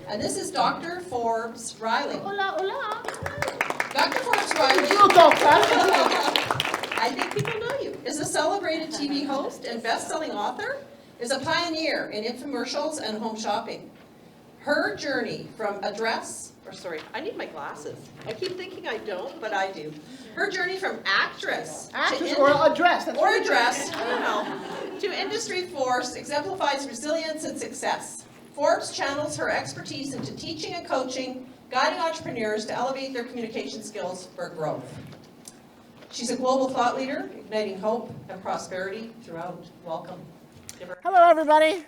And this is Dr. Forbes Riley. Hola, hola. Dr. Forbes Riley, I think people know you, is a celebrated TV host and best-selling author, is a pioneer in infomercials and home shopping. Her journey from I need my glasses. I keep thinking I don't, but I do. Her journey from actress or address. I don't know, to industry force exemplifies resilience and success. Forbes channels her expertise into teaching and coaching, guiding entrepreneurs to elevate their communication skills for growth. She's a global thought leader, igniting hope and prosperity throughout. Welcome. Hello, everybody.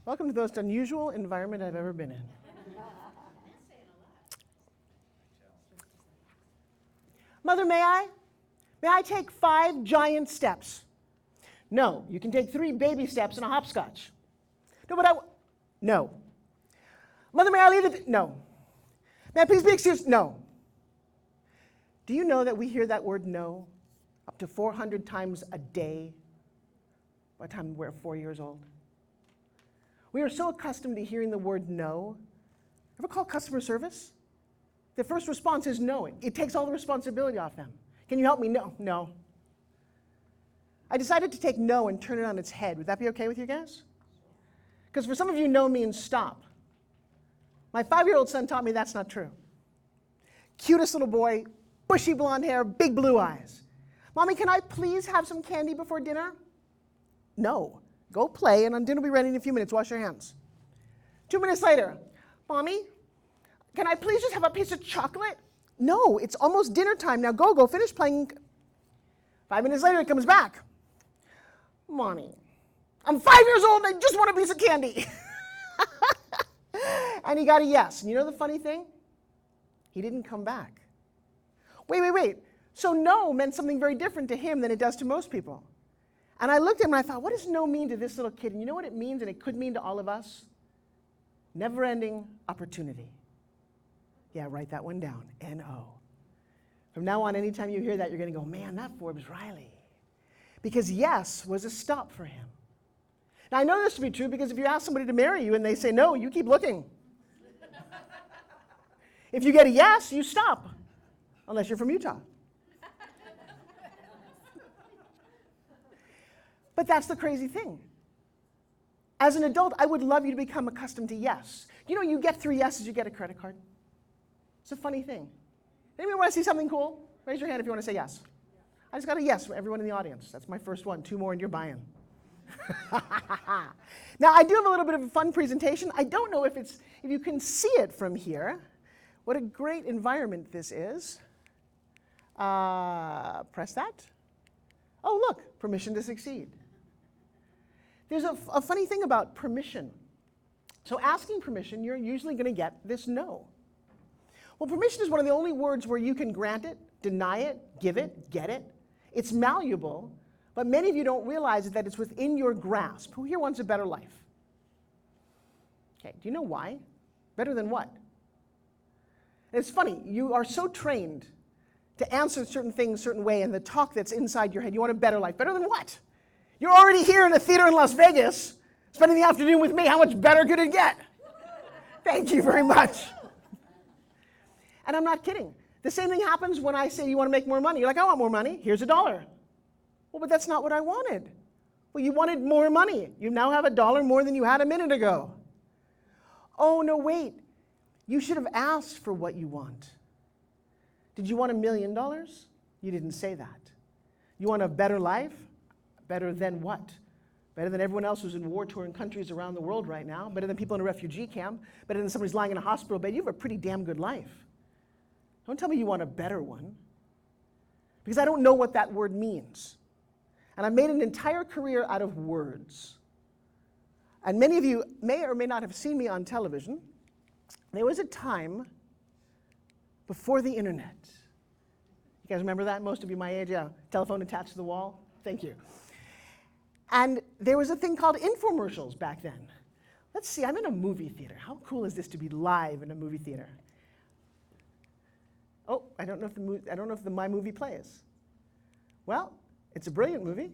Welcome to the most unusual environment I've ever been in. Mother, may I? May I take 5 giant steps? No, you can take 3 baby steps and a hopscotch. No. Mother, may I leave the... No. May I please be excused? No. Do you know that we hear that word no up to 400 times a day by the time we're 4 years old? We are so accustomed to hearing the word no. Ever call customer service? The first response is no. It takes all the responsibility off them. Can you help me? No. No. I decided to take no and turn it on its head. Would that be okay with you guys? Because for some of you, no means stop. My 5-year-old son taught me that's not true. Cutest little boy, bushy blonde hair, big blue eyes. Mommy, can I please have some candy before dinner? No. Go play, and dinner will be ready in a few minutes. Wash your hands. 2 minutes later, Mommy, can I please just have a piece of chocolate? No, it's almost dinner time. Now go finish playing. 5 minutes later, he comes back. Mommy, I'm 5 years old and I just want a piece of candy. And he got a yes. And you know the funny thing? He didn't come back. Wait. So no meant something very different to him than it does to most people. And I looked at him and I thought, what does no mean to this little kid? And you know what it means, and it could mean to all of us? Never-ending opportunity. Yeah, write that one down, N-O. From now on, anytime you hear that, you're going to go, man, that Forbes Riley. Because yes was a stop for him. Now, I know this to be true because if you ask somebody to marry you and they say no, you keep looking. If you get a yes, you stop, unless you're from Utah. But that's the crazy thing. As an adult, I would love you to become accustomed to yes. You know, you get 3 yeses, you get a credit card. It's a funny thing. Anybody want to see something cool? Raise your hand if you want to say yes. I just got a yes from everyone in the audience. That's my first one. 2 more and you're buying. Now, I do have a little bit of a fun presentation. I don't know if you can see it from here. What a great environment this is. Press that. Oh, look, permission to succeed. There's a funny thing about permission. So asking permission, you're usually going to get this no. Well, permission is one of the only words where you can grant it, deny it, give it, get it. It's malleable, but many of you don't realize that it's within your grasp. Who here wants a better life? Okay, do you know why? Better than what? And it's funny, you are so trained to answer certain things a certain way, and the talk that's inside your head, you want a better life. Better than what? You're already here in a theater in Las Vegas, spending the afternoon with me. How much better could it get? Thank you very much. And I'm not kidding. The same thing happens when I say you want to make more money. You're like, I want more money. Here's $1. Well, but that's not what I wanted. Well, you wanted more money. You now have $1 more than you had a minute ago. Oh, no, wait. You should have asked for what you want. Did you want $1 million? You didn't say that. You want a better life? Better than what? Better than everyone else who's in war-torn countries around the world right now? Better than people in a refugee camp? Better than somebody's lying in a hospital bed? You have a pretty damn good life. Don't tell me you want a better one, because I don't know what that word means. And I've made an entire career out of words. And many of you may or may not have seen me on television. There was a time before the internet. You guys remember that? Most of you my age, yeah. Telephone attached to the wall. Thank you. And there was a thing called infomercials back then. Let's see, I'm in a movie theater. How cool is this to be live in a movie theater? Oh, I don't know if my movie plays. Well, it's a brilliant movie.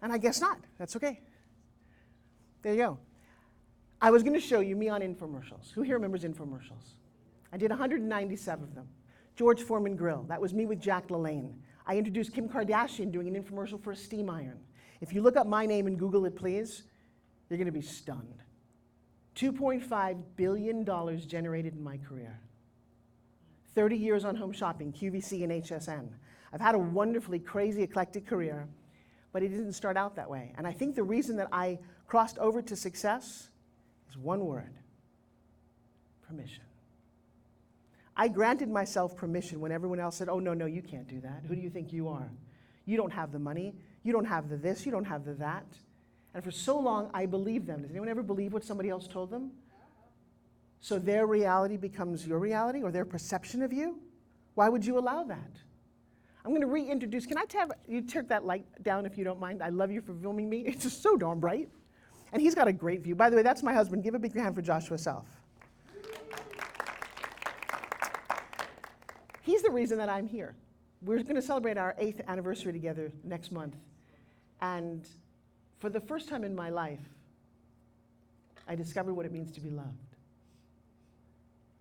And I guess not. That's okay. There you go. I was going to show you me on infomercials. Who here remembers infomercials? I did 197 of them. George Foreman Grill, that was me with Jack LaLanne. I introduced Kim Kardashian doing an infomercial for a steam iron. If you look up my name and Google it, please, you're going to be stunned. $2.5 billion generated in my career. 30 years on Home Shopping, QVC, and HSN. I've had a wonderfully crazy, eclectic career, but it didn't start out that way. And I think the reason that I crossed over to success is one word: permission. I granted myself permission when everyone else said, oh, no, no, you can't do that. Who do you think you are? You don't have the money. You don't have the this. You don't have the that. And for so long, I believed them. Does anyone ever believe what somebody else told them? So their reality becomes your reality, or their perception of you? Why would you allow that? I'm going to reintroduce, can I have you turn that light down if you don't mind? I love you for filming me. It's just so darn bright. And he's got a great view. By the way, that's my husband. Give a big hand for Joshua Self. He's the reason that I'm here. We're going to celebrate our 8th anniversary together next month. And for the first time in my life, I discovered what it means to be loved.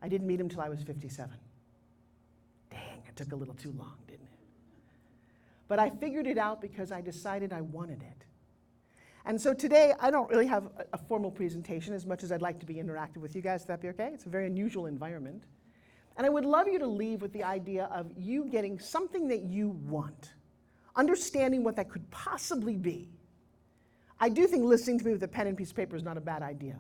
I didn't meet him till I was 57. Dang, it took a little too long, didn't it? But I figured it out because I decided I wanted it. And so today, I don't really have a formal presentation as much as I'd like to be interactive with you guys. Would that be okay? It's a very unusual environment. And I would love you to leave with the idea of you getting something that you want, understanding what that could possibly be. I do think listening to me with a pen and piece of paper is not a bad idea,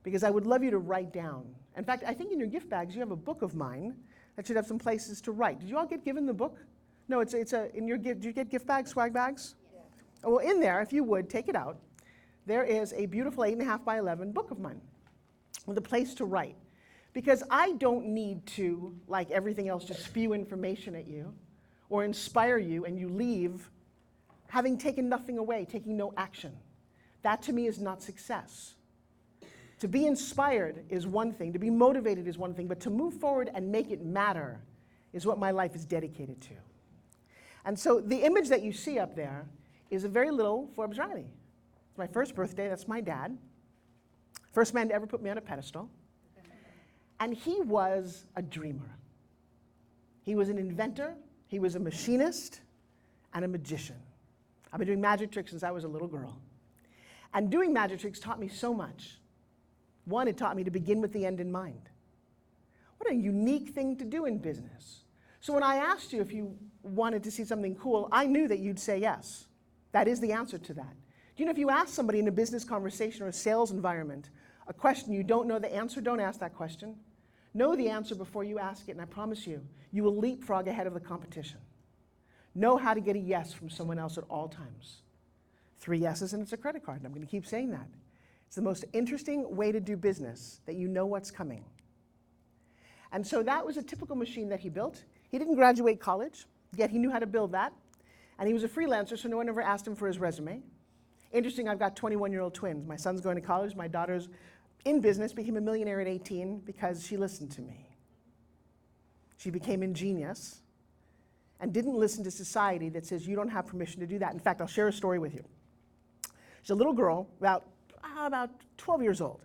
because I would love you to write down. In fact, I think in your gift bags you have a book of mine that should have some places to write. Did you all get given the book? No, it's in your gift. Did you get gift bags, swag bags? Yeah. Oh, well, in there, if you would, take it out. There is a beautiful 8.5 by 11 book of mine with a place to write. Because I don't need to, like everything else, just spew information at you or inspire you and you leave having taken nothing away, taking no action. That to me is not success. To be inspired is one thing, to be motivated is one thing, but to move forward and make it matter is what my life is dedicated to. And so the image that you see up there is a very little Forbes Riley. It's my first birthday, that's my dad. First man to ever put me on a pedestal. And he was a dreamer. He was an inventor, he was a machinist, and a magician. I've been doing magic tricks since I was a little girl. And doing magic tricks taught me so much. One, it taught me to begin with the end in mind. What a unique thing to do in business. So when I asked you if you wanted to see something cool, I knew that you'd say yes. That is the answer to that. Do you know if you ask somebody in a business conversation or a sales environment a question you don't know the answer, don't ask that question. Know the answer before you ask it, and I promise you, you will leapfrog ahead of the competition. Know how to get a yes from someone else at all times. 3 yeses and it's a credit card, and I'm going to keep saying that. It's the most interesting way to do business, that you know what's coming. And so that was a typical machine that he built. He didn't graduate college, yet he knew how to build that. And he was a freelancer, so no one ever asked him for his resume. Interesting, I've got 21-year-old twins. My son's going to college, my daughter's in business, became a millionaire at 18 because she listened to me. She became ingenious and didn't listen to society that says you don't have permission to do that. In fact, I'll share a story with you. She's a little girl, about 12 years old,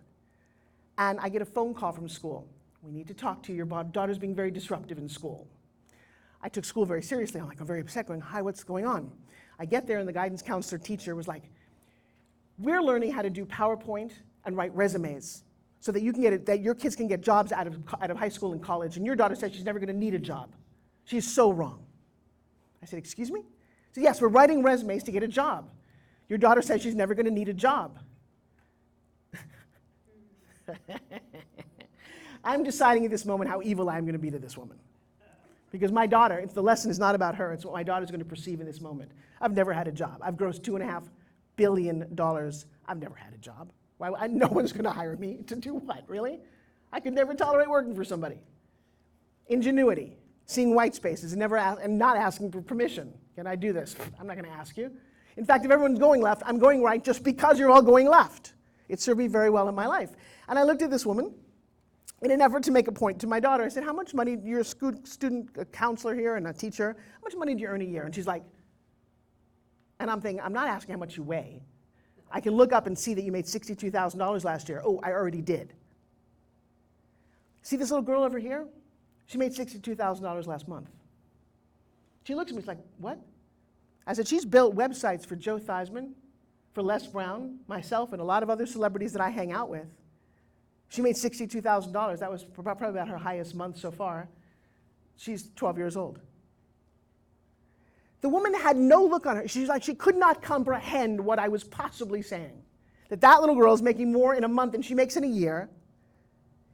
and I get a phone call from school. We need to talk to you. Your daughter's being very disruptive in school. I took school very seriously. I'm very upset, going, hi, what's going on? I get there, and the guidance counselor teacher was like, we're learning how to do PowerPoint and write resumes so that you can get it, that your kids can get jobs out of high school and college, and your daughter says she's never going to need a job. She's so wrong. I said, excuse me? She said, yes, we're writing resumes to get a job. Your daughter says she's never going to need a job. I'm deciding at this moment how evil I'm going to be to this woman. Because my daughter, the lesson is not about her, it's what my daughter's going to perceive in this moment. I've never had a job. I've grossed $2.5 billion. I've never had a job. No one's going to hire me to do what, really? I could never tolerate working for somebody. Ingenuity, seeing white spaces and not asking for permission. Can I do this? I'm not going to ask you. In fact, if everyone's going left, I'm going right just because you're all going left. It served me very well in my life. And I looked at this woman in an effort to make a point to my daughter. I said, how much money, you're a student counselor here and a teacher, how much money do you earn a year? And she's like, and I'm thinking, I'm not asking how much you weigh. I can look up and see that you made $62,000 last year. Oh, I already did. See this little girl over here? She made $62,000 last month. She looks at me, she's like, what? I said, she's built websites for Joe Theismann, for Les Brown, myself, and a lot of other celebrities that I hang out with. She made $62,000. That was probably about her highest month so far. She's 12 years old. The woman had no look on her. She's like, she could not comprehend what I was possibly saying. That little girl is making more in a month than she makes in a year.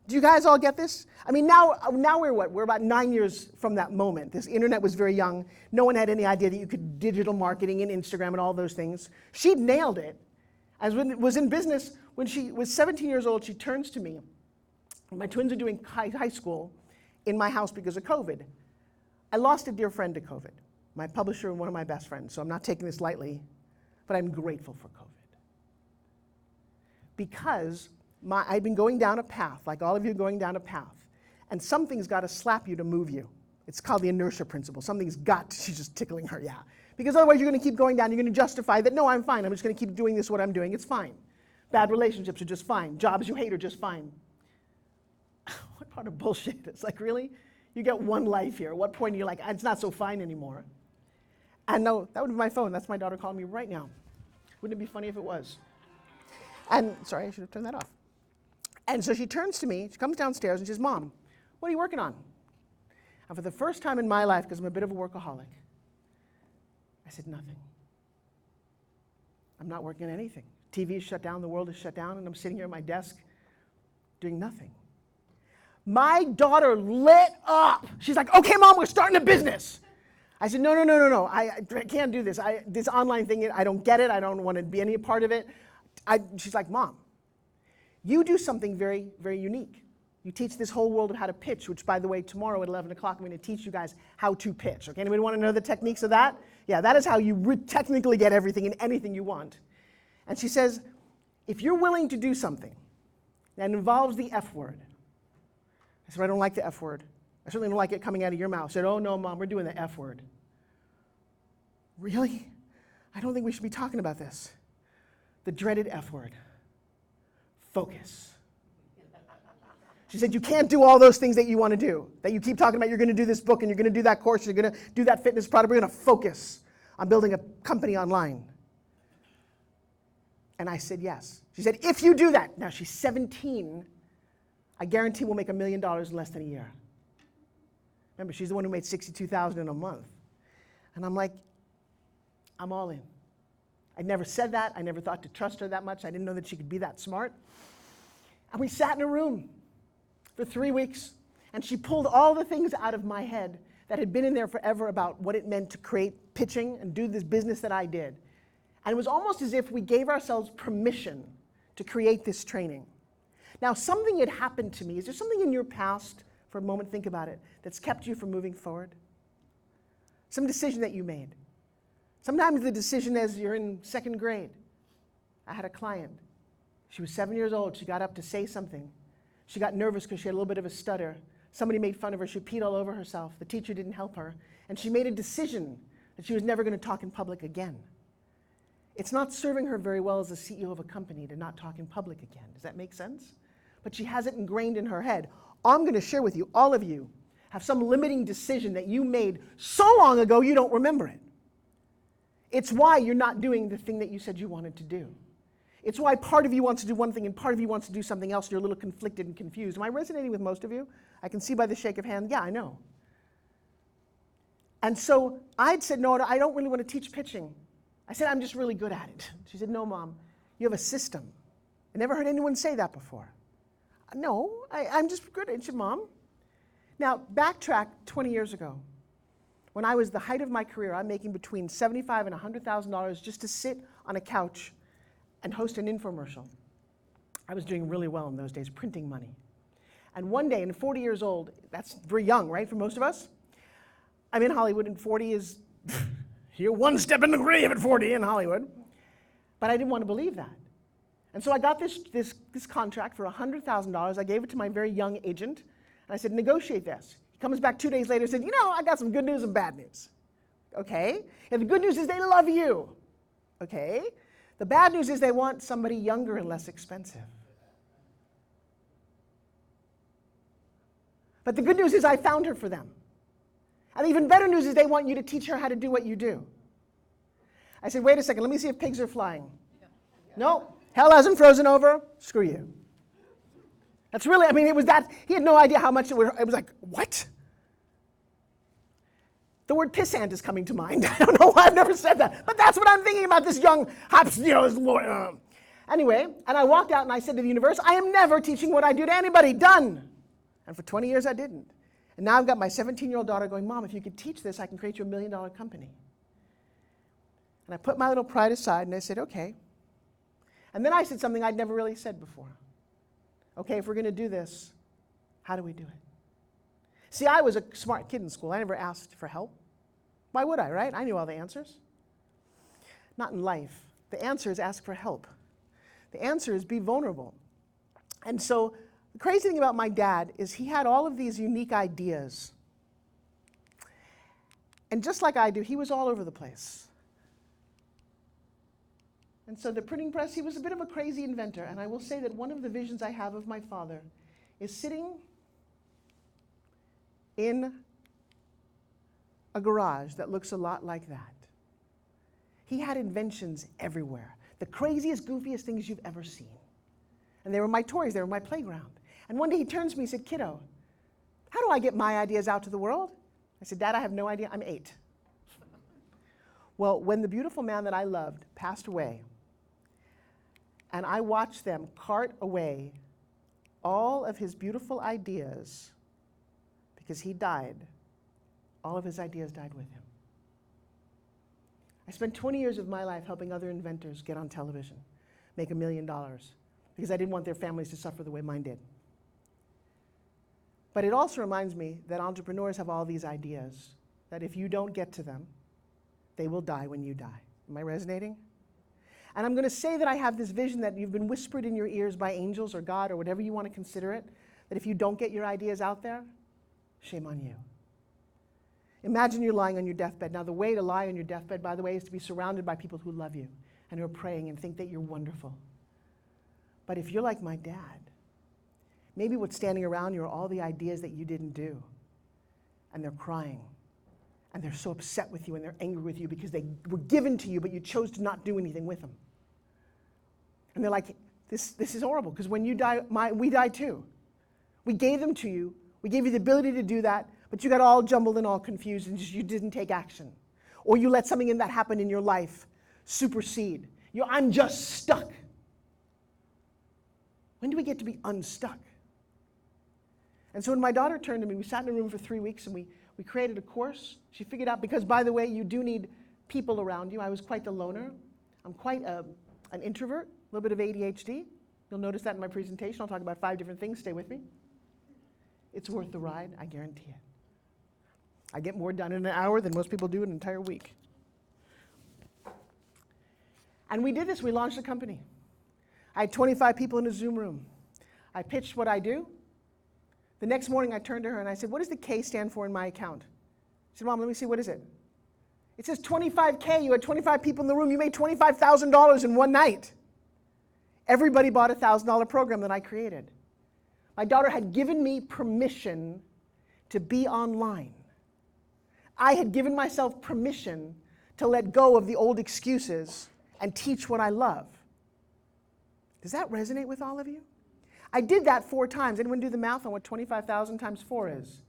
Do you guys all get this? I mean, now we're what? We're about 9 years from that moment. This internet was very young. No one had any idea that you could digital marketing and Instagram and all those things. She nailed it. As when was in business, when she was 17 years old, she turns to me. My twins are doing high school in my house because of COVID. I lost a dear friend to COVID, my publisher and one of my best friends, so I'm not taking this lightly, but I'm grateful for COVID. Because I've been going down a path, like all of you going down a path, and something's got to slap you to move you. It's called the inertia principle. Something's got to, she's just tickling her, yeah. Because otherwise you're going to keep going down, you're going to justify that, no, I'm fine, I'm just going to keep doing this, what I'm doing, it's fine. Bad relationships are just fine. Jobs you hate are just fine. What part of bullshit? It's like, really? You get one life here. At what point are you like, it's not so fine anymore? And no, that would be my phone. That's my daughter calling me right now. Wouldn't it be funny if it was? And, sorry, I should have turned that off. And so she turns to me, she comes downstairs and she says, Mom, what are you working on? And for the first time in my life, because I'm a bit of a workaholic, I said, nothing. I'm not working on anything. TV is shut down, the world is shut down, and I'm sitting here at my desk doing nothing. My daughter lit up. She's like, okay, Mom, we're starting a business. I said, no, I can't do this. This online thing, I don't get it. I don't want to be any part of it. She's like, Mom, you do something very, very unique. You teach this whole world of how to pitch, which, by the way, tomorrow at 11 o'clock, I'm going to teach you guys how to pitch. Okay, anybody want to know the techniques of that? Yeah, that is how you technically get everything and anything you want. And she says, if you're willing to do something that involves the F word, I said, I don't like the F word. I certainly don't like it coming out of your mouth. I said, oh, no, Mom, we're doing the F word. Really? I don't think we should be talking about this. The dreaded F word. Focus. She said, you can't do all those things that you want to do, that you keep talking about. You're going to do this book, and you're going to do that course, you're going to do that fitness product. We're going to focus on building a company online. And I said, yes. She said, if you do that, now she's 17, I guarantee we'll make $1 million in less than a year. Remember, she's the one who made $62,000 in a month. And I'm like, I'm all in. I never said that. I never thought to trust her that much. I didn't know that she could be that smart. And we sat in a room for 3 weeks, and she pulled all the things out of my head that had been in there forever about what it meant to create pitching and do this business that I did. And it was almost as if we gave ourselves permission to create this training. Now, something had happened to me. Is there something in your past, for a moment, think about it, that's kept you from moving forward? Some decision that you made. Sometimes the decision is you're in second grade. I had a client. She was 7 years old. She got up to say something. She got nervous because she had a little bit of a stutter. Somebody made fun of her. She peed all over herself. The teacher didn't help her. And she made a decision that she was never going to talk in public again. It's not serving her very well as a CEO of a company to not talk in public again. Does that make sense? But she has it ingrained in her head. I'm going to share with you, all of you have some limiting decision that you made so long ago you don't remember it. It's why you're not doing the thing that you said you wanted to do. It's why part of you wants to do one thing and part of you wants to do something else. You're a little conflicted and confused. Am I resonating with most of you? I can see by the shake of hand. Yeah, I know. And so I'd said, no, I don't really want to teach pitching. I said, I'm just really good at it. She said, no, Mom, you have a system. I never heard anyone say that before. No, I'm just good at it. She said, Mom. Now, backtrack 20 years ago. When I was the height of my career, I'm making between $75,000 and $100,000 just to sit on a couch and host an infomercial. I was doing really well in those days, printing money. And one day, and 40 years old, that's very young, right, for most of us? I'm in Hollywood, and 40 is, you're one step in the grave at 40 in Hollywood. But I didn't want to believe that. And so I got this contract for $100,000. I gave it to my very young agent, and I said, negotiate this. He comes back 2 days later and said, you know, I got some good news and bad news. Okay? And the good news is they love you. Okay? The bad news is they want somebody younger and less expensive. But the good news is I found her for them. And the even better news is they want you to teach her how to do what you do. I said, wait a second, let me see if pigs are flying. No, hell hasn't frozen over. Screw you. That's really, I mean, it was that, he had no idea how much it was like, what? The word pissant is coming to mind. I don't know why I've never said that, but that's what I'm thinking about this young, Anyway, and I walked out and I said to the universe, I am never teaching what I do to anybody, done. And for 20 years I didn't. And now I've got my 17-year-old daughter going, Mom, if you could teach this, I can create you $1 million company. And I put my little pride aside and I said, okay. And then I said something I'd never really said before. Okay, if we're going to do this, how do we do it? See, I was a smart kid in school. I never asked for help. Why would I, right? I knew all the answers. Not in life. The answer is ask for help. The answer is be vulnerable. And so the crazy thing about my dad is he had all of these unique ideas. And just like I do, he was all over the place. And so the printing press, he was a bit of a crazy inventor. And I will say that one of the visions I have of my father is sitting in a garage that looks a lot like that. He had inventions everywhere. The craziest, goofiest things you've ever seen. And they were my toys, they were my playground. And one day he turns to me and said, kiddo, how do I get my ideas out to the world? I said, Dad, I have no idea, I'm 8. Well, when the beautiful man that I loved passed away, and I watched them cart away all of his beautiful ideas, because he died, all of his ideas died with him. I spent 20 years of my life helping other inventors get on television, make $1 million, because I didn't want their families to suffer the way mine did. But it also reminds me that entrepreneurs have all these ideas, that if you don't get to them, they will die when you die. Am I resonating? And I'm going to say that I have this vision that you've been whispered in your ears by angels or God or whatever you want to consider it, that if you don't get your ideas out there, shame on you. Imagine you're lying on your deathbed. Now, the way to lie on your deathbed, by the way, is to be surrounded by people who love you and who are praying and think that you're wonderful. But if you're like my dad, maybe what's standing around you are all the ideas that you didn't do. And they're crying. And they're so upset with you and they're angry with you because they were given to you, but you chose to not do anything with them. And they're like, this is horrible, because when you die, we die too. We gave them to you. We gave you the ability to do that, but you got all jumbled and all confused and you didn't take action. Or you let something that happened in your life supersede. I'm just stuck. When do we get to be unstuck? And so when my daughter turned to me, we sat in a room for 3 weeks and we created a course. She figured out, because by the way, you do need people around you. I was quite the loner. I'm quite an introvert, a little bit of ADHD. You'll notice that in my presentation. I'll talk about 5 different things. Stay with me. It's worth the ride, I guarantee it. I get more done in an hour than most people do in an entire week. And we did this, we launched a company. I had 25 people in a Zoom room. I pitched what I do. The next morning I turned to her and I said, what does the K stand for in my account? She said, Mom, let me see, what is it? It says 25K, you had 25 people in the room, you made $25,000 in one night. Everybody bought a $1,000 program that I created. My daughter had given me permission to be online. I had given myself permission to let go of the old excuses and teach what I love. Does that resonate with all of you? I did that 4 times. Anyone do the math on what 25,000 times 4 is?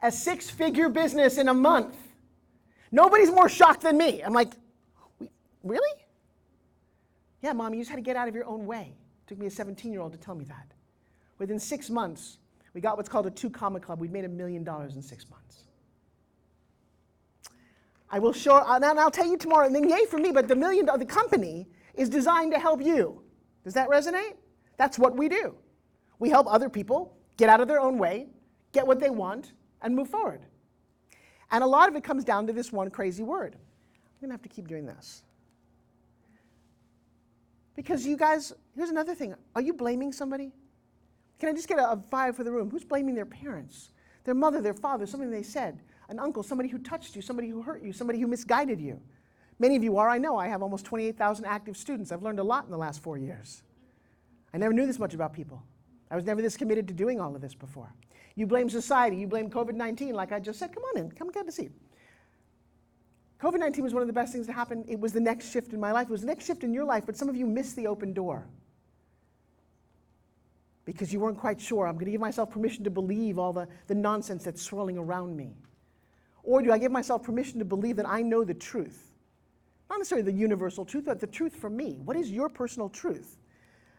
A 6-figure business in a month. Nobody's more shocked than me. I'm like, really? Yeah, Mom, you just had to get out of your own way. It took me a 17-year-old to tell me that. Within 6 months, we got what's called a 2 comma club. We'd made $1 million in 6 months. I will show, and I'll tell you tomorrow, and then yay for me, but the company is designed to help you. Does that resonate? That's what we do. We help other people get out of their own way, get what they want, and move forward. And a lot of it comes down to this one crazy word. I'm going to have to keep doing this. Because you guys, here's another thing. Are you blaming somebody? Can I just get a 5 for the room? Who's blaming their parents, their mother, their father, something they said, an uncle, somebody who touched you, somebody who hurt you, somebody who misguided you? Many of you are, I know. I have almost 28,000 active students. I've learned a lot in the last 4 years. I never knew this much about people. I was never this committed to doing all of this before. You blame society, you blame COVID-19, like I just said. Come on in, come get a seat. COVID-19 was one of the best things that happened. It was the next shift in my life. It was the next shift in your life, but some of you missed the open door because you weren't quite sure. I'm going to give myself permission to believe all the nonsense that's swirling around me. Or do I give myself permission to believe that I know the truth? Not necessarily the universal truth, but the truth for me. What is your personal truth?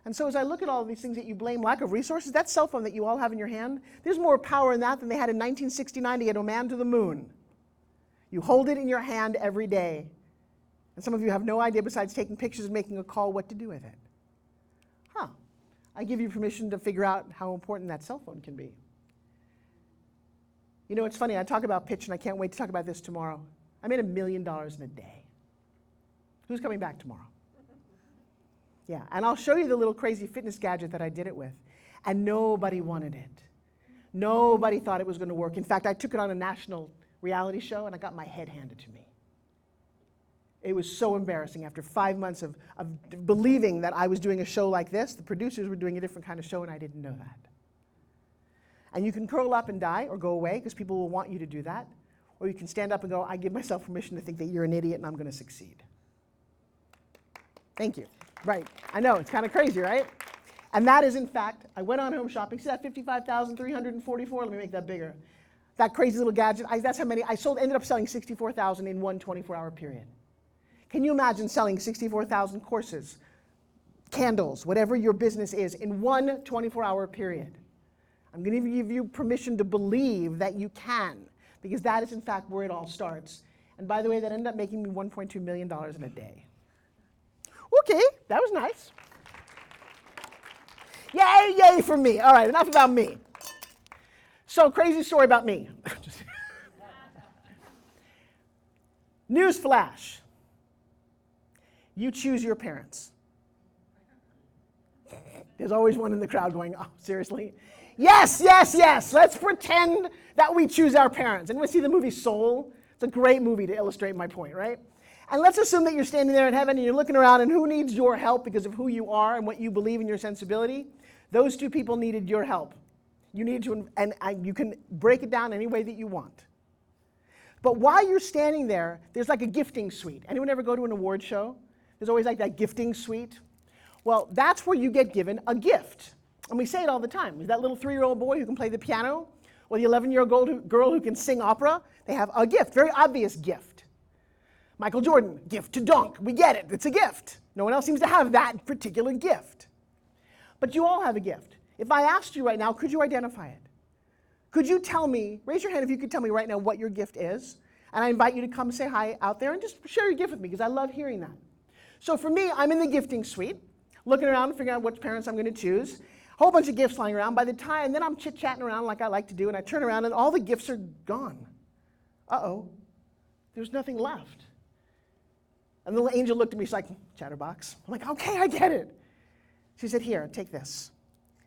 And so as I look at all of these things that you blame lack of resources, that cell phone that you all have in your hand, there's more power in that than they had in 1969 to get a man to the moon. You hold it in your hand every day. And some of you have no idea, besides taking pictures and making a call, what to do with it. I give you permission to figure out how important that cell phone can be. You know, it's funny, I talk about pitch, and I can't wait to talk about this tomorrow. I made $1 million in a day. Who's coming back tomorrow? Yeah, and I'll show you the little crazy fitness gadget that I did it with. And nobody wanted it. Nobody thought it was going to work. In fact, I took it on a national reality show, and I got my head handed to me. It was so embarrassing. After 5 months of believing that I was doing a show like this, the producers were doing a different kind of show, and I didn't know that. And you can curl up and die or go away, because people will want you to do that. Or you can stand up and go, I give myself permission to think that you're an idiot and I'm going to succeed. Thank you. Right. I know, it's kind of crazy, right? And that is, in fact, I went on home shopping. See that 55,344? Let me make that bigger. That crazy little gadget, that's how many, ended up selling 64,000 in one 24-hour period. Can you imagine selling 64,000 courses, candles, whatever your business is, in one 24-hour period? I'm going to give you permission to believe that you can, because that is, in fact, where it all starts. And by the way, that ended up making me $1.2 million in a day. Okay, that was nice. Yay, yay for me. All right, enough about me. So, crazy story about me. News flash. You choose your parents. There's always one in the crowd going, oh, seriously? Yes, yes, yes. Let's pretend that we choose our parents. Anyone see the movie Soul? It's a great movie to illustrate my point, right? And let's assume that you're standing there in heaven and you're looking around, and who needs your help because of who you are and what you believe in your sensibility? Those two people needed your help. You need to, and you can break it down any way that you want. But while you're standing there, there's like a gifting suite. Anyone ever go to an award show? There's always like that gifting suite. Well, that's where you get given a gift. And we say it all the time. That little 3-year-old boy who can play the piano, or the 11-year-old girl who can sing opera, they have a gift, very obvious gift. Michael Jordan, gift to dunk. We get it, it's a gift. No one else seems to have that particular gift. But you all have a gift. If I asked you right now, could you identify it? Could you tell me, raise your hand if you could tell me right now what your gift is, and I invite you to come say hi out there and just share your gift with me, because I love hearing that. So for me, I'm in the gifting suite, looking around and figuring out which parents I'm going to choose. A whole bunch of gifts lying around. By the time, and then I'm chit-chatting around like I like to do, and I turn around and all the gifts are gone. Uh-oh, there's nothing left. And the little angel looked at me, she's like, chatterbox. I'm like, okay, I get it. She said, here, take this.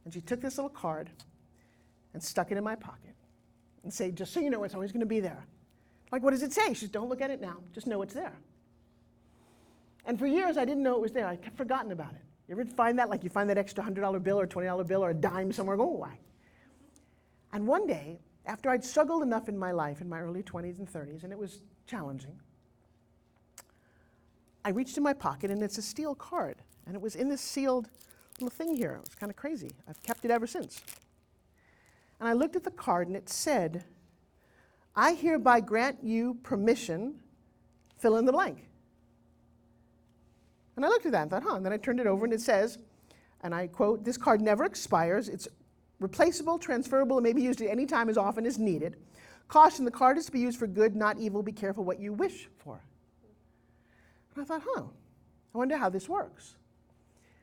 And she took this little card and stuck it in my pocket and said, just so you know, it's always going to be there. I'm like, what does it say? She said, don't look at it now, just know it's there. And for years, I didn't know it was there. I kept forgotten about it. You ever find that? Like you find that extra $100 bill or $20 bill or a dime somewhere, go, why? And one day, after I'd struggled enough in my life, in my early 20s and 30s, and it was challenging, I reached in my pocket, and it's a steel card. And it was in this sealed little thing here. It was kind of crazy. I've kept it ever since. And I looked at the card, and it said, I hereby grant you permission, fill in the blank. And I looked at that and thought, and then I turned it over, and it says, and I quote, this card never expires. It's replaceable, transferable, and may be used at any time as often as needed. Caution, the card is to be used for good, not evil. Be careful what you wish for. And I thought, I wonder how this works.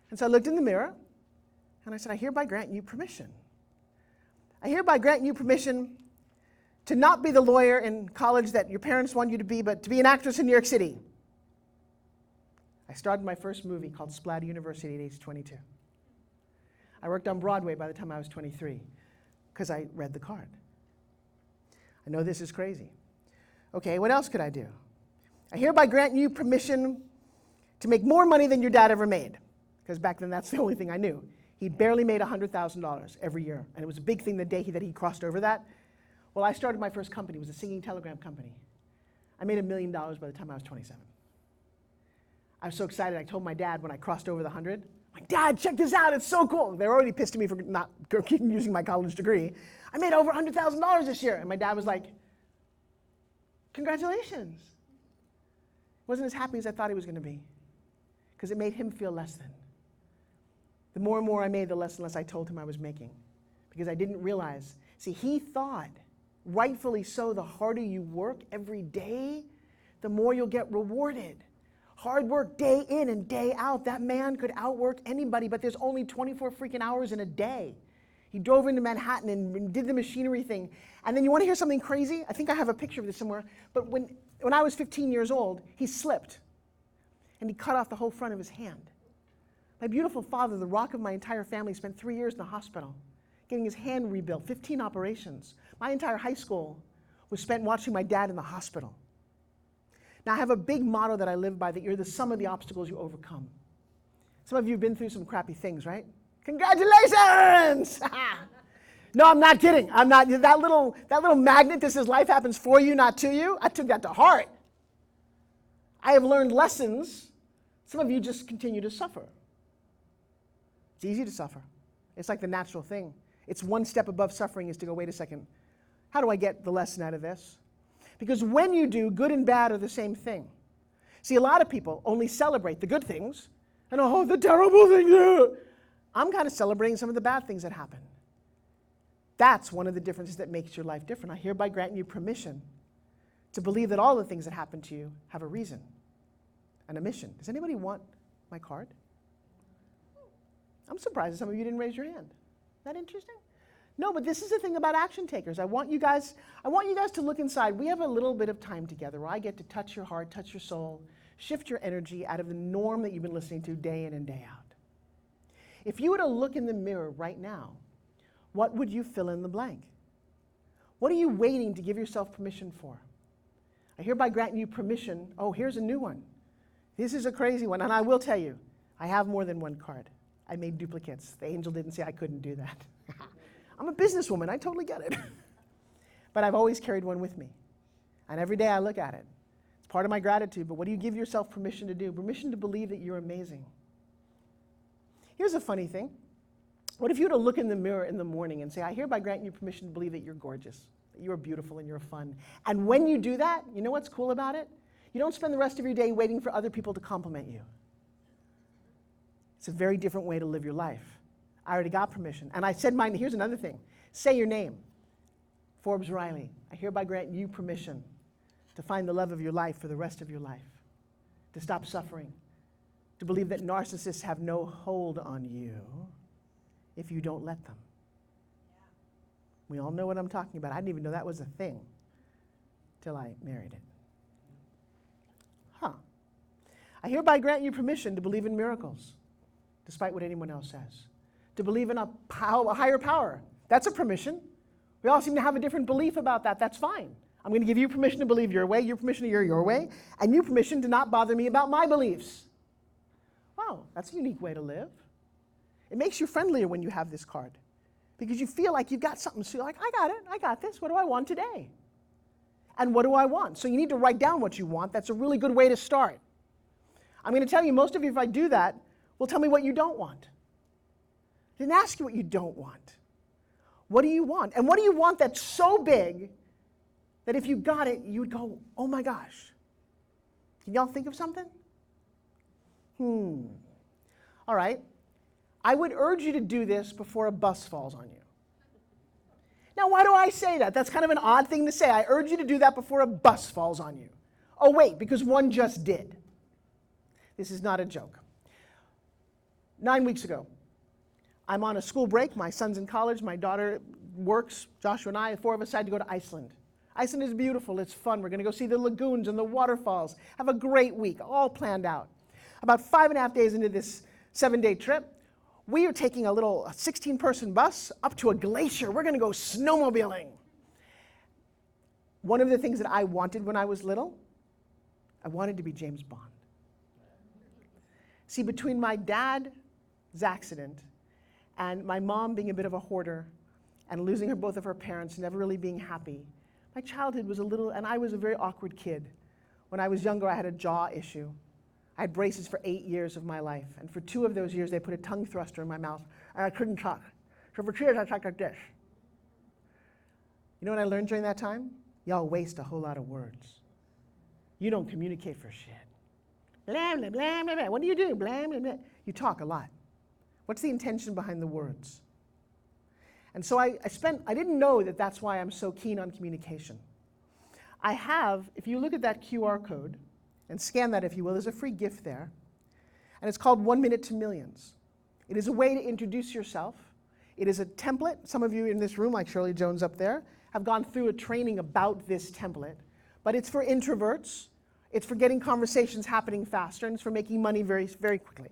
And so I looked in the mirror, and I said, I hereby grant you permission. I hereby grant you permission to not be the lawyer in college that your parents want you to be, but to be an actress in New York City. I started my first movie called Splatter University at age 22. I worked on Broadway by the time I was 23 because I read the card. I know this is crazy. Okay, what else could I do? I hereby grant you permission to make more money than your dad ever made. Because back then, that's the only thing I knew. He barely made $100,000 every year. And it was a big thing the day that he crossed over that. Well, I started my first company. It was a singing telegram company. I made $1 million by the time I was 27. I was so excited. I told my dad when I crossed over the 100, like, Dad, check this out. It's so cool. They were already pissed at me for not using my college degree. I made over $100,000 this year. And my dad was like, congratulations. Wasn't as happy as I thought he was going to be, because it made him feel less than. The more and more I made, the less and less I told him I was making, because I didn't realize. See, he thought, rightfully so, the harder you work every day, the more you'll get rewarded. Hard work day in and day out. That man could outwork anybody, but there's only 24 freaking hours in a day. He drove into Manhattan and did the machinery thing. And then you want to hear something crazy? I think I have a picture of this somewhere. But when I was 15 years old, he slipped. And he cut off the whole front of his hand. My beautiful father, the rock of my entire family, spent 3 years in the hospital, getting his hand rebuilt, 15 operations. My entire high school was spent watching my dad in the hospital. Now, I have a big motto that I live by, that you're the sum of the obstacles you overcome. Some of you have been through some crappy things, right? Congratulations! No, I'm not kidding. I'm not. That little magnet that says life happens for you, not to you, I took that to heart. I have learned lessons. Some of you just continue to suffer. It's easy to suffer. It's like the natural thing. It's one step above suffering is to go, wait a second, how do I get the lesson out of this? Because when you do, good and bad are the same thing. See, a lot of people only celebrate the good things and, oh, the terrible things. I'm kind of celebrating some of the bad things that happen. That's one of the differences that makes your life different. I hereby grant you permission to believe that all the things that happen to you have a reason and a mission. Does anybody want my card? I'm surprised that some of you didn't raise your hand. Isn't that interesting? No, but this is the thing about action takers. I want you guys to look inside. We have a little bit of time together where I get to touch your heart, touch your soul, shift your energy out of the norm that you've been listening to day in and day out. If you were to look in the mirror right now, what would you fill in the blank? What are you waiting to give yourself permission for? I hereby grant you permission. Oh, here's a new one. This is a crazy one, and I will tell you, I have more than one card. I made duplicates. The angel didn't say I couldn't do that. I'm a businesswoman. I totally get it. But I've always carried one with me. And every day I look at it. It's part of my gratitude. But what do you give yourself permission to do? Permission to believe that you're amazing. Here's a funny thing. What if you were to look in the mirror in the morning and say, I hereby grant you permission to believe that you're gorgeous, that you're beautiful and you're fun. And when you do that, you know what's cool about it? You don't spend the rest of your day waiting for other people to compliment you. It's a very different way to live your life. I already got permission. And I said mine. Here's another thing. Say your name. Forbes Riley. I hereby grant you permission to find the love of your life for the rest of your life, to stop suffering, to believe that narcissists have no hold on you if you don't let them. We all know what I'm talking about. I didn't even know that was a thing till I married it. I hereby grant you permission to believe in miracles, despite what anyone else says. To believe in a higher power. That's a permission. We all seem to have a different belief about that. That's fine. I'm going to give you permission to believe your way, your permission to hear your way, and you permission to not bother me about my beliefs. Wow, that's a unique way to live. It makes you friendlier when you have this card, because you feel like you've got something. So you're like, I got it. I got this. What do I want today? And what do I want? So you need to write down what you want. That's a really good way to start. I'm going to tell you, most of you, if I do that, will tell me what you don't want. I didn't ask you what you don't want. What do you want? And what do you want that's so big that if you got it, you would go, oh my gosh. Can y'all think of something? All right. I would urge you to do this before a bus falls on you. Now, why do I say that? That's kind of an odd thing to say. I urge you to do that before a bus falls on you. Oh, wait, because one just did. This is not a joke. 9 weeks ago, I'm on a school break. My son's in college. My daughter works. Joshua and I, 4 of us, decided to go to Iceland. Iceland is beautiful. It's fun. We're going to go see the lagoons and the waterfalls. Have a great week, all planned out. About 5.5 days into this 7-day trip, we are taking a little 16-person bus up to a glacier. We're going to go snowmobiling. One of the things that I wanted when I was little I wanted to be James Bond. See, between my dad's accident and my mom being a bit of a hoarder and losing both of her parents, never really being happy, my childhood was and I was a very awkward kid. When I was younger, I had a jaw issue. I had braces for 8 years of my life, and for 2 of those years, they put a tongue thruster in my mouth, and I couldn't talk. So for 2 years, I talked like this. You know what I learned during that time? Y'all waste a whole lot of words. You don't communicate for shit. Blah, blah, blah, blah, blah. What do you do? Blah, blah, blah. You talk a lot. What's the intention behind the words? And so I didn't know that that's why I'm so keen on communication. I have, if you look at that QR code, and scan that if you will, there's a free gift there. And it's called 1 Minute to Millions. It is a way to introduce yourself. It is a template. Some of you in this room, like Shirley Jones up there, have gone through a training about this template. But it's for introverts. It's for getting conversations happening faster, and it's for making money very, very quickly.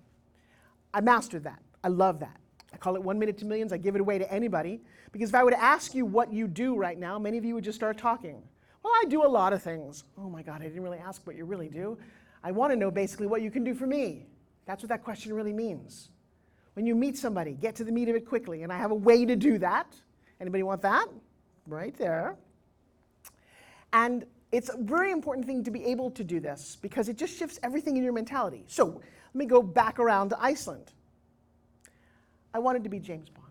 I mastered that. I love that. I call it 1 Minute to Millions. I give it away to anybody. Because if I were to ask you what you do right now, many of you would just start talking. Well, I do a lot of things. Oh my God, I didn't really ask what you really do. I want to know basically what you can do for me. That's what that question really means. When you meet somebody, get to the meat of it quickly. And I have a way to do that. Anybody want that? Right there. And it's a very important thing to be able to do this because it just shifts everything in your mentality. So let me go back around to Iceland. I wanted to be James Bond.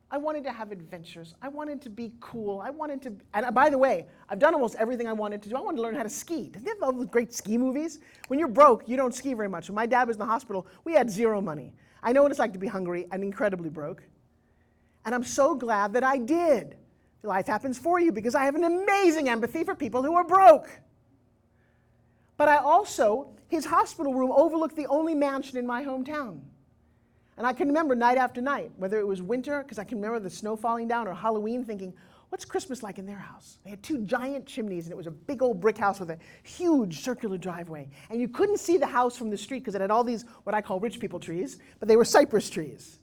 I wanted to have adventures. I wanted to be cool. And by the way, I've done almost everything I wanted to do. I wanted to learn how to ski. Didn't they have all those great ski movies? When you're broke, you don't ski very much. When my dad was in the hospital, we had zero money. I know what it's like to be hungry and incredibly broke. And I'm so glad that I did. Life happens for you because I have an amazing empathy for people who are broke. But I also, his hospital room overlooked the only mansion in my hometown. And I can remember night after night, whether it was winter, because I can remember the snow falling down, or Halloween, thinking, what's Christmas like in their house? They had 2 giant chimneys, and it was a big old brick house with a huge circular driveway. And you couldn't see the house from the street because it had all these, what I call rich people trees, but they were cypress trees.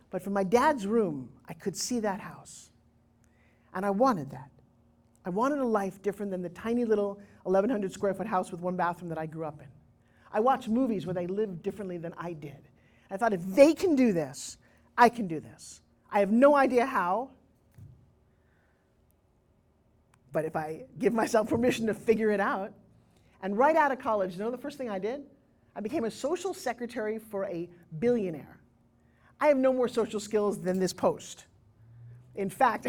But from my dad's room, I could see that house. And I wanted that. I wanted a life different than the tiny little 1,100 square foot house with 1 bathroom that I grew up in. I watched movies where they lived differently than I did. I thought, if they can do this, I can do this. I have no idea how, but if I give myself permission to figure it out. And right out of college, you know the first thing I did? I became a social secretary for a billionaire. I have no more social skills than this post. In fact,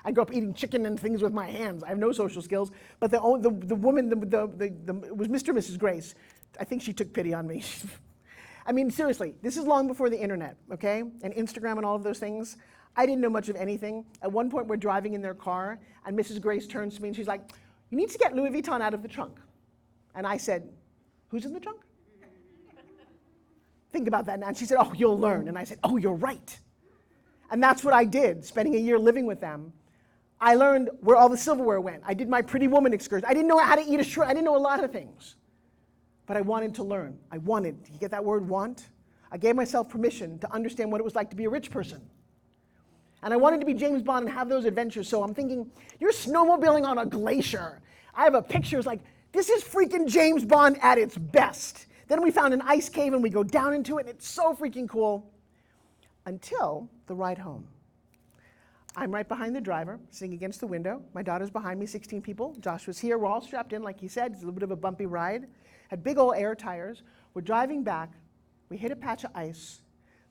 I grew up eating chicken and things with my hands. I have no social skills, but the woman, it was Mr. and Mrs. Grace. I think she took pity on me. I mean, seriously, this is long before the internet, okay? And Instagram and all of those things. I didn't know much of anything. At one point, we're driving in their car, and Mrs. Grace turns to me and she's like, you need to get Louis Vuitton out of the trunk. And I said, who's in the trunk? Think about that now. And she said, oh, you'll learn. And I said, oh, you're right. And that's what I did, spending a year living with them. I learned where all the silverware went. I did my Pretty Woman excursion. I didn't know how to eat a shrimp. I didn't know a lot of things. But I wanted to learn. I wanted. You get that word, want? I gave myself permission to understand what it was like to be a rich person. And I wanted to be James Bond and have those adventures. So I'm thinking, you're snowmobiling on a glacier. I have a picture. It's like, this is freaking James Bond at its best. Then we found an ice cave and we go down into it and it's so freaking cool. Until the ride home. I'm right behind the driver, sitting against the window. My daughter's behind me, 16 people. Josh was here. We're all strapped in, like he said. It's a little bit of a bumpy ride. Had big old air tires. We're driving back. We hit a patch of ice.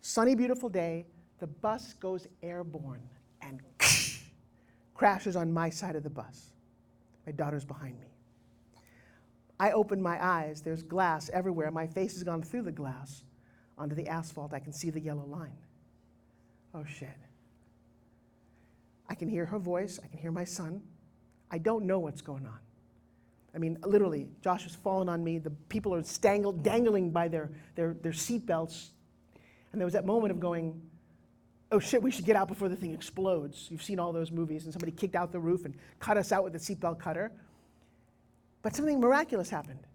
Sunny, beautiful day. The bus goes airborne and crashes on my side of the bus. My daughter's behind me. I open my eyes. There's glass everywhere. My face has gone through the glass onto the asphalt. I can see the yellow line. Oh, shit. I can hear her voice. I can hear my son. I don't know what's going on. I mean, literally, Josh has fallen on me. The people are dangling by their seat belts. And there was that moment of going, oh shit, we should get out before the thing explodes. You've seen all those movies, and somebody kicked out the roof and cut us out with a seatbelt cutter. But something miraculous happened.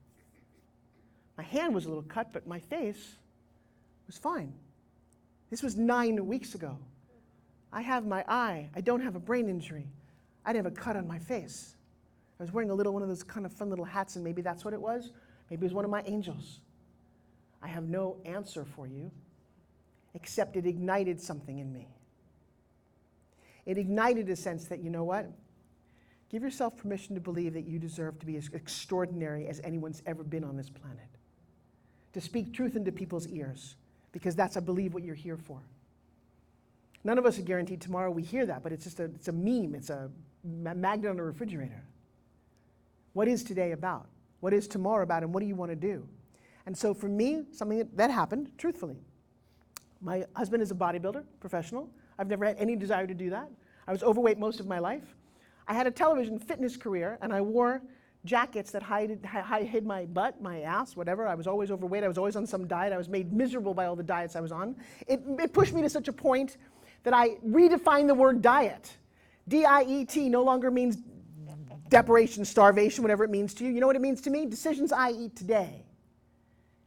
My hand was a little cut, but my face was fine. This was 9 weeks ago. I have my eye. I don't have a brain injury. I didn't have a cut on my face. I was wearing a little one of those kind of fun little hats, and maybe that's what it was. Maybe it was one of my angels. I have no answer for you, except it ignited something in me. It ignited a sense that, you know what? Give yourself permission to believe that you deserve to be as extraordinary as anyone's ever been on this planet. To speak truth into people's ears, because that's, I believe, what you're here for. None of us are guaranteed tomorrow we hear that, but it's just it's a meme. It's a magnet on a refrigerator. What is today about? What is tomorrow about, and what do you want to do? And so for me, something that happened, truthfully. My husband is a bodybuilder, professional. I've never had any desire to do that. I was overweight most of my life. I had a television fitness career, and I wore jackets that hid my butt, my ass, whatever. I was always overweight. I was always on some diet. I was made miserable by all the diets I was on. It pushed me to such a point that I redefined the word diet. D-I-E-T no longer means deprivation, starvation, whatever it means to you. You know what it means to me? Decisions I eat today.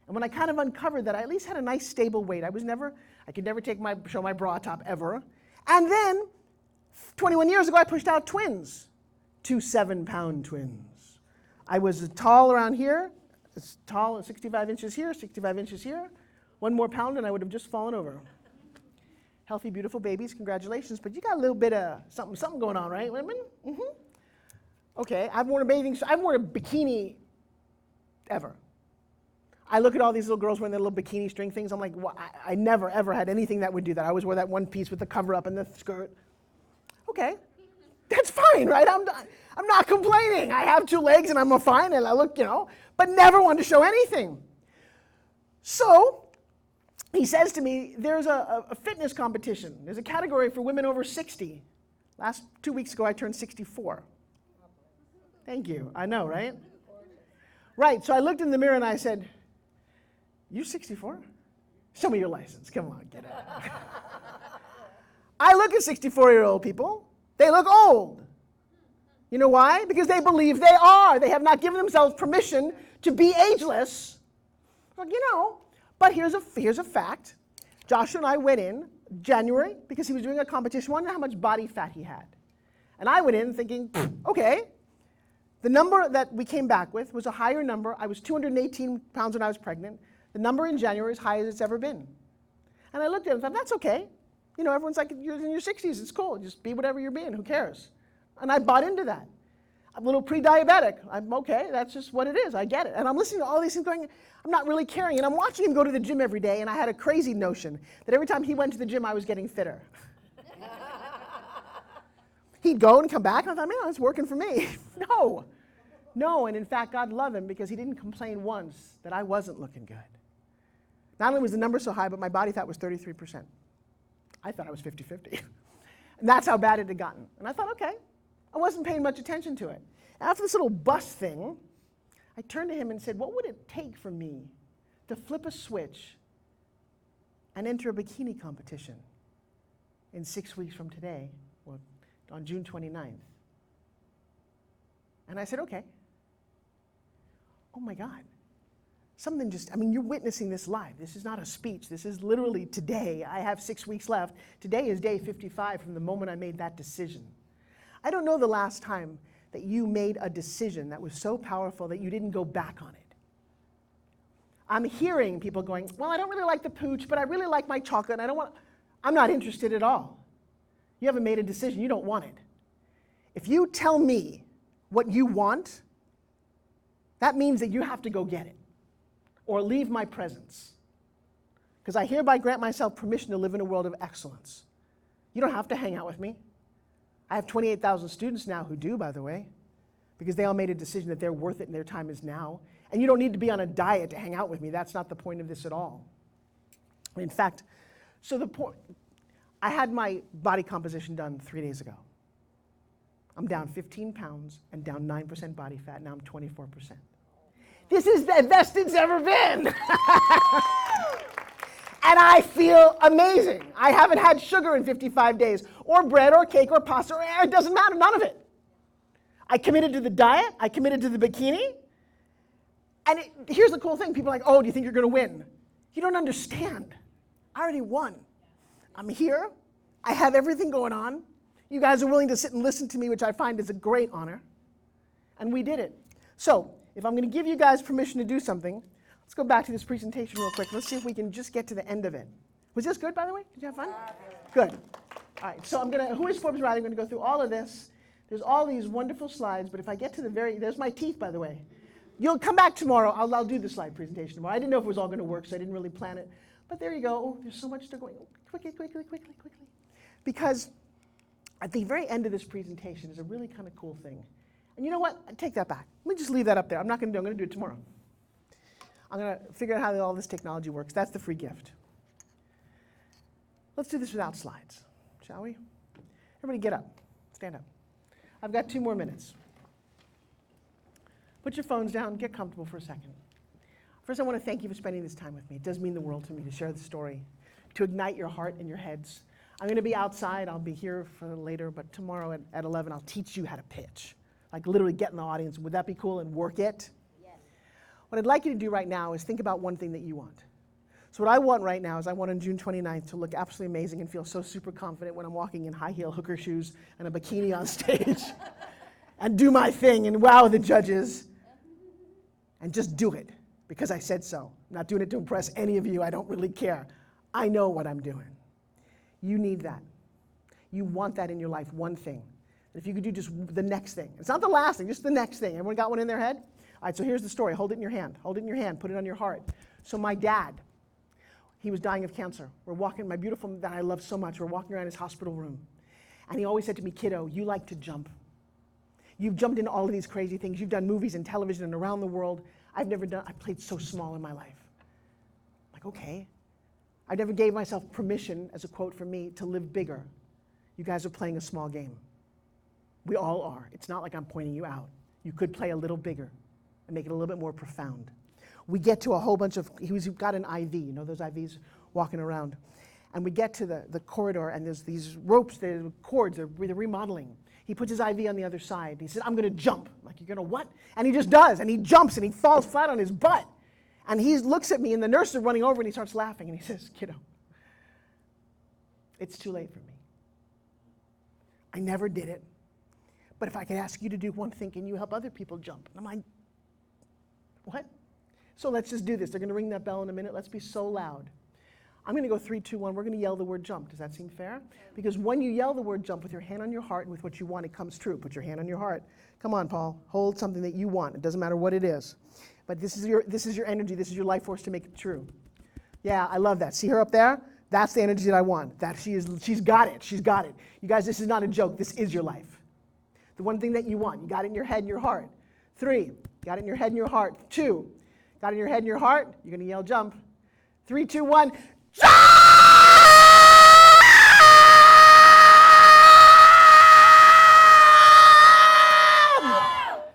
And when I kind of uncovered that, I at least had a nice stable weight. I could never show my bra top ever. And then, 21 years ago, I pushed out twins. 2 7-pound twins. I was tall around here, as tall, 65 inches here, 65 inches here. 1 more pound and I would have just fallen over. Healthy, beautiful babies, congratulations, but you got a little bit of something going on, right, women? Mm-hmm. Okay, I've worn a bikini ever. I look at all these little girls wearing their little bikini string things. I'm like, well, I never, ever had anything that would do that. I always wore that one piece with the cover up and the skirt. Okay, that's fine, right? I'm not complaining. I have 2 legs and I'm fine and I look, but never wanted to show anything. So he says to me, there's a fitness competition. There's a category for women over 60. Last 2 weeks ago, I turned 64. Thank you. I know, right? Right, so I looked in the mirror and I said, you 64? Show me your license. Come on, get it. I look at 64-year-old people. They look old. You know why? Because they believe they are. They have not given themselves permission to be ageless. Well, but here's a fact. Joshua and I went in January because he was doing a competition. I wanted to know how much body fat he had. And I went in thinking, okay. The number that we came back with was a higher number. I was 218 pounds when I was pregnant. The number in January is high as it's ever been. And I looked at it and thought, that's okay. Everyone's like, you're in your 60s, it's cool. Just be whatever you're being, who cares? And I bought into that. I'm a little pre-diabetic. I'm okay, that's just what it is, I get it. And I'm listening to all these things going, I'm not really caring. And I'm watching him go to the gym every day, and I had a crazy notion that every time he went to the gym, I was getting fitter. He'd go and come back, and I thought, man, it's working for me. No, and in fact, God loved him because he didn't complain once that I wasn't looking good. Not only was the number so high, but my body fat was 33%. I thought I was 50-50. And that's how bad it had gotten. And I thought, okay, I wasn't paying much attention to it. After this little bus thing, I turned to him and said, what would it take for me to flip a switch and enter a bikini competition in 6 weeks from today, or on June 29th? And I said, okay. Oh my God. Something you're witnessing this live. This is not a speech. This is literally today. I have 6 weeks left. Today is day 55 from the moment I made that decision. I don't know the last time that you made a decision that was so powerful that you didn't go back on it. I'm hearing people going, well, I don't really like the pooch, but I really like my chocolate, and I'm not interested at all. You haven't made a decision. You don't want it. If you tell me what you want, that means that you have to go get it or leave my presence. Because I hereby grant myself permission to live in a world of excellence. You don't have to hang out with me. I have 28,000 students now who do, by the way, because they all made a decision that they're worth it and their time is now. And you don't need to be on a diet to hang out with me. That's not the point of this at all. In fact, I had my body composition done 3 days ago. I'm down 15 pounds and down 9% body fat. Now I'm 24%. This is the best it's ever been. And I feel amazing. I haven't had sugar in 55 days, or bread, or cake, or pasta, or it doesn't matter, none of it. I committed to the diet, I committed to the bikini, and here's the cool thing. People are like, oh, do you think you're gonna win? You don't understand. I already won. I'm here, I have everything going on. You guys are willing to sit and listen to me, which I find is a great honor. And we did it. So, if I'm going to give you guys permission to do something, let's go back to this presentation real quick. Let's see if we can just get to the end of it. Was this good, by the way? Did you have fun? Good. All right, so who is Forbes Riley? I'm going to go through all of this. There's all these wonderful slides, but if I get to there's my teeth, by the way. You'll come back tomorrow. I'll do the slide presentation tomorrow. I didn't know if it was all going to work, so I didn't really plan it. But there you go. Oh, there's so much still going. Quickly. Because at the very end of this presentation is a really kind of cool thing. And you know what? I take that back. Let me just leave that up there. I'm not going to do it. I'm going to do it tomorrow. I'm going to figure out how all this technology works. That's the free gift. Let's do this without slides, shall we? Everybody get up. Stand up. I've got 2 more minutes. Put your phones down. Get comfortable for a second. First, I want to thank you for spending this time with me. It does mean the world to me to share the story, to ignite your heart and your heads. I'm going to be outside. I'll be here for later, but tomorrow at 11, I'll teach you how to pitch. Like literally get in the audience. Would that be cool? And work it? Yes. What I'd like you to do right now is think about one thing that you want. So what I want right now is I want on June 29th to look absolutely amazing and feel so super confident when I'm walking in high heel hooker shoes and a bikini on stage and do my thing and wow the judges and just do it because I said so. I'm not doing it to impress any of you. I don't really care. I know what I'm doing. You need that. You want that in your life, one thing. If you could do just the next thing. It's not the last thing, just the next thing. Everyone got one in their head? All right, so here's the story. Hold it in your hand. Hold it in your hand. Put it on your heart. So my dad, he was dying of cancer. We're walking, my beautiful that I love so much, we're walking around his hospital room. And he always said to me, kiddo, you like to jump. You've jumped into all of these crazy things. You've done movies and television and around the world. I played so small in my life. I'm like, okay. I never gave myself permission, as a quote from me, to live bigger. You guys are playing a small game. We all are. It's not like I'm pointing you out. You could play a little bigger and make it a little bit more profound. We get to a whole bunch of, he's got an IV, you know those IVs walking around. And we get to the corridor and there's these ropes, the cords, they're remodeling. He puts his IV on the other side. He says, I'm going to jump. I'm like, you're going to what? And he just does. And he jumps and he falls flat on his butt. And he looks at me and the nurse is running over and he starts laughing and he says, kiddo, it's too late for me. I never did it. But if I could ask you to do one thing, can you help other people jump? And I'm like, what? So let's just do this. They're going to ring that bell in a minute. Let's be so loud. I'm going to go 3, 2, 1. We're going to yell the word jump. Does that seem fair? Because when you yell the word jump with your hand on your heart and with what you want, it comes true. Put your hand on your heart. Come on, Paul. Hold something that you want. It doesn't matter what it is. But this is your energy. This is your life force to make it true. Yeah, I love that. See her up there? That's the energy that I want. She's got it. She's got it. You guys, this is not a joke. This is your life. The one thing that you want. You got it in your head and your heart. 3, got it in your head and your heart. 2, got it in your head and your heart. You're going to yell jump. 3, 2, 1. Jump!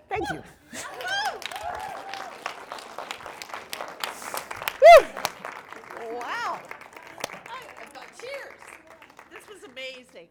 Thank you. Wow. I've got cheers. This was amazing.